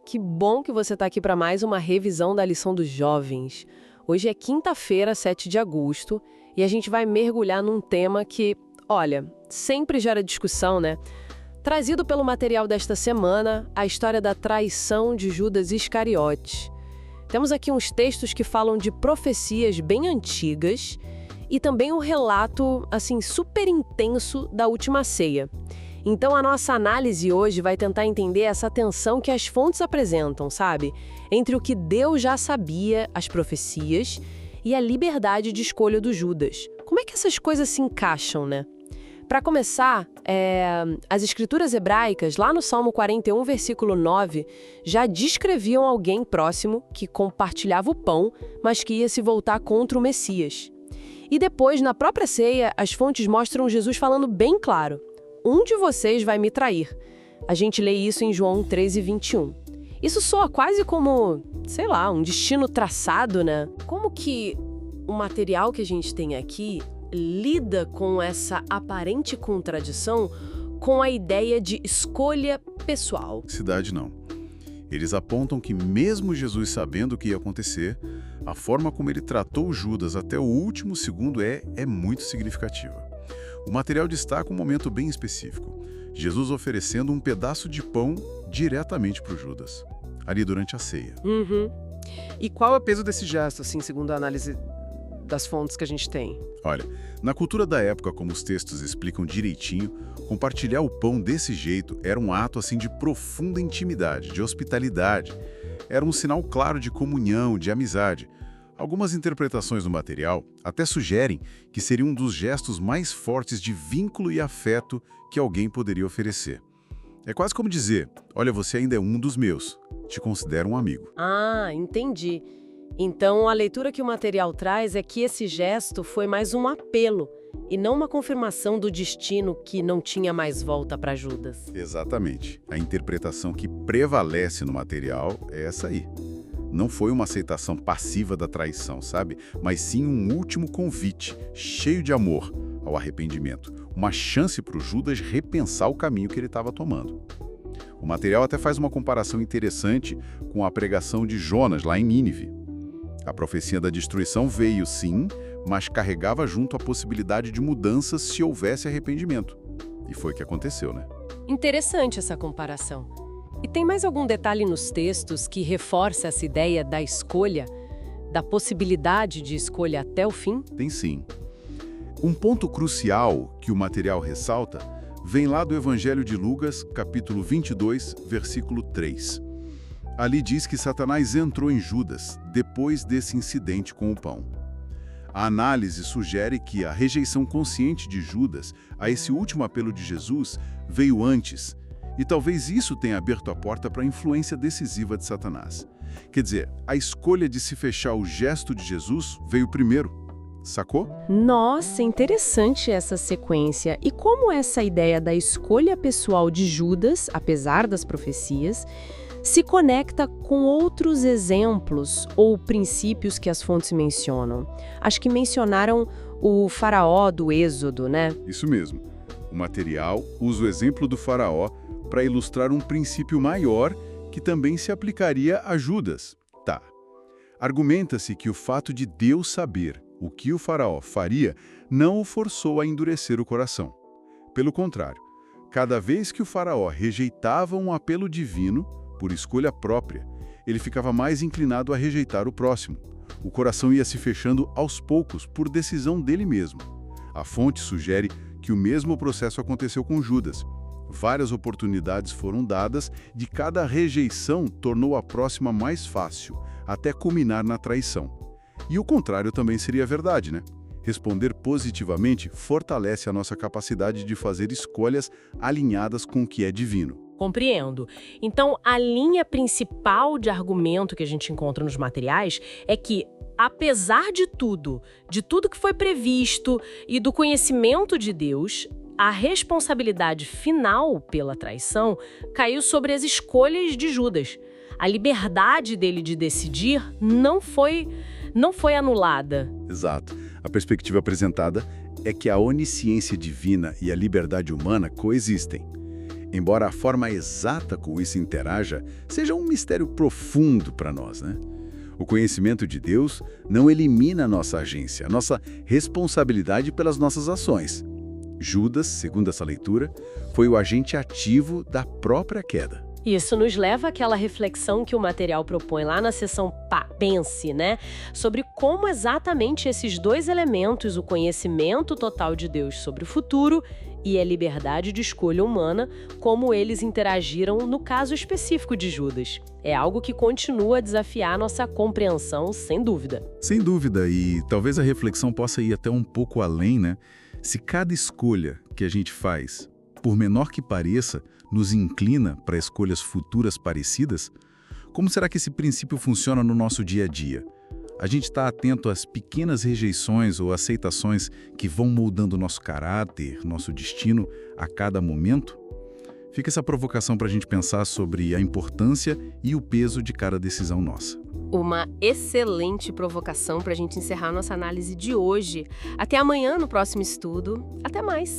Que bom que você está aqui para mais uma revisão da lição dos jovens. Hoje é quinta-feira, 7 de agosto, e a gente vai mergulhar num tema que, olha, sempre gera discussão, né? Trazido pelo material desta semana, a história da traição de Judas Iscariote. Temos aqui uns textos que falam de profecias bem antigas e também um relato, assim, super intenso da última ceia. Então a nossa análise hoje vai tentar entender essa tensão que as fontes apresentam, sabe? Entre o que Deus já sabia, as profecias, e a liberdade de escolha do Judas. Como é que essas coisas se encaixam, né? Para começar, as escrituras hebraicas, lá no Salmo 41, versículo 9, já descreviam alguém próximo que compartilhava o pão, mas que ia se voltar contra o Messias. E depois, na própria ceia, as fontes mostram Jesus falando bem claro: um de vocês vai me trair. A gente lê isso em João 13, 21. Isso soa quase como, sei lá, um destino traçado, né? Como que o material que a gente tem aqui lida com essa aparente contradição com a ideia de escolha pessoal? Cidade não. Eles apontam que mesmo Jesus sabendo o que ia acontecer, a forma como ele tratou Judas até o último segundo é muito significativa. O material destaca um momento bem específico: Jesus oferecendo um pedaço de pão diretamente para o Judas, ali durante a ceia. E qual é o peso desse gesto, assim, segundo a análise das fontes que a gente tem? Olha, na cultura da época, como os textos explicam direitinho, compartilhar o pão desse jeito era um ato assim de profunda intimidade, de hospitalidade. Era um sinal claro de comunhão, de amizade. Algumas interpretações do material até sugerem que seria um dos gestos mais fortes de vínculo e afeto que alguém poderia oferecer. É quase como dizer: olha, você ainda é um dos meus, te considero um amigo. Ah, entendi. Então, a leitura que o material traz é que esse gesto foi mais um apelo e não uma confirmação do destino que não tinha mais volta para Judas. Exatamente. A interpretação que prevalece no material é essa aí. Não foi uma aceitação passiva da traição, sabe? Mas sim um último convite, cheio de amor, ao arrependimento. Uma chance para o Judas repensar o caminho que ele estava tomando. O material até faz uma comparação interessante com a pregação de Jonas, lá em Nínive. A profecia da destruição veio, sim, mas carregava junto a possibilidade de mudanças se houvesse arrependimento. E foi o que aconteceu, né? Interessante essa comparação. E tem mais algum detalhe nos textos que reforça essa ideia da escolha, da possibilidade de escolha até o fim? Tem sim. Um ponto crucial que o material ressalta vem lá do Evangelho de Lucas, capítulo 22, versículo 3. Ali diz que Satanás entrou em Judas depois desse incidente com o pão. A análise sugere que a rejeição consciente de Judas a esse último apelo de Jesus veio antes, e talvez isso tenha aberto a porta para a influência decisiva de Satanás. Quer dizer, a escolha de se fechar o gesto de Jesus veio primeiro, sacou? Nossa, interessante essa sequência. E como essa ideia da escolha pessoal de Judas, apesar das profecias, se conecta com outros exemplos ou princípios que as fontes mencionam? Acho que mencionaram o faraó do Êxodo, né? Isso mesmo. O material usa o exemplo do faraó para ilustrar um princípio maior que também se aplicaria a Judas. Tá. Argumenta-se que o fato de Deus saber o que o faraó faria não o forçou a endurecer o coração. Pelo contrário, cada vez que o faraó rejeitava um apelo divino, por escolha própria, ele ficava mais inclinado a rejeitar o próximo. O coração ia se fechando aos poucos, por decisão dele mesmo. A fonte sugere que o mesmo processo aconteceu com Judas. Várias oportunidades foram dadas, de cada rejeição tornou a próxima mais fácil, até culminar na traição. E o contrário também seria verdade, né? Responder positivamente fortalece a nossa capacidade de fazer escolhas alinhadas com o que é divino. Compreendo. Então, a linha principal de argumento que a gente encontra nos materiais é que, apesar de tudo que foi previsto e do conhecimento de Deus, a responsabilidade final pela traição caiu sobre as escolhas de Judas. A liberdade dele de decidir não foi anulada. Exato. A perspectiva apresentada é que a onisciência divina e a liberdade humana coexistem. embora a forma exata como isso interaja seja um mistério profundo para nós, né? O conhecimento de Deus não elimina a nossa agência, a nossa responsabilidade pelas nossas ações. Judas, segundo essa leitura, foi o agente ativo da própria queda. Isso nos leva àquela reflexão que o material propõe lá na seção Pense, né? Sobre como exatamente esses dois elementos, o conhecimento total de Deus sobre o futuro e a liberdade de escolha humana, como eles interagiram no caso específico de Judas. É algo que continua a desafiar nossa compreensão, sem dúvida. Sem dúvida, e talvez a reflexão possa ir até um pouco além, né? Se cada escolha que a gente faz, por menor que pareça, nos inclina para escolhas futuras parecidas, como será que esse princípio funciona no nosso dia a dia? A gente está atento às pequenas rejeições ou aceitações que vão moldando nosso caráter, nosso destino a cada momento? Fica essa provocação para a gente pensar sobre a importância e o peso de cada decisão nossa. Uma excelente provocação para a gente encerrar nossa análise de hoje. Até amanhã no próximo estudo. Até mais!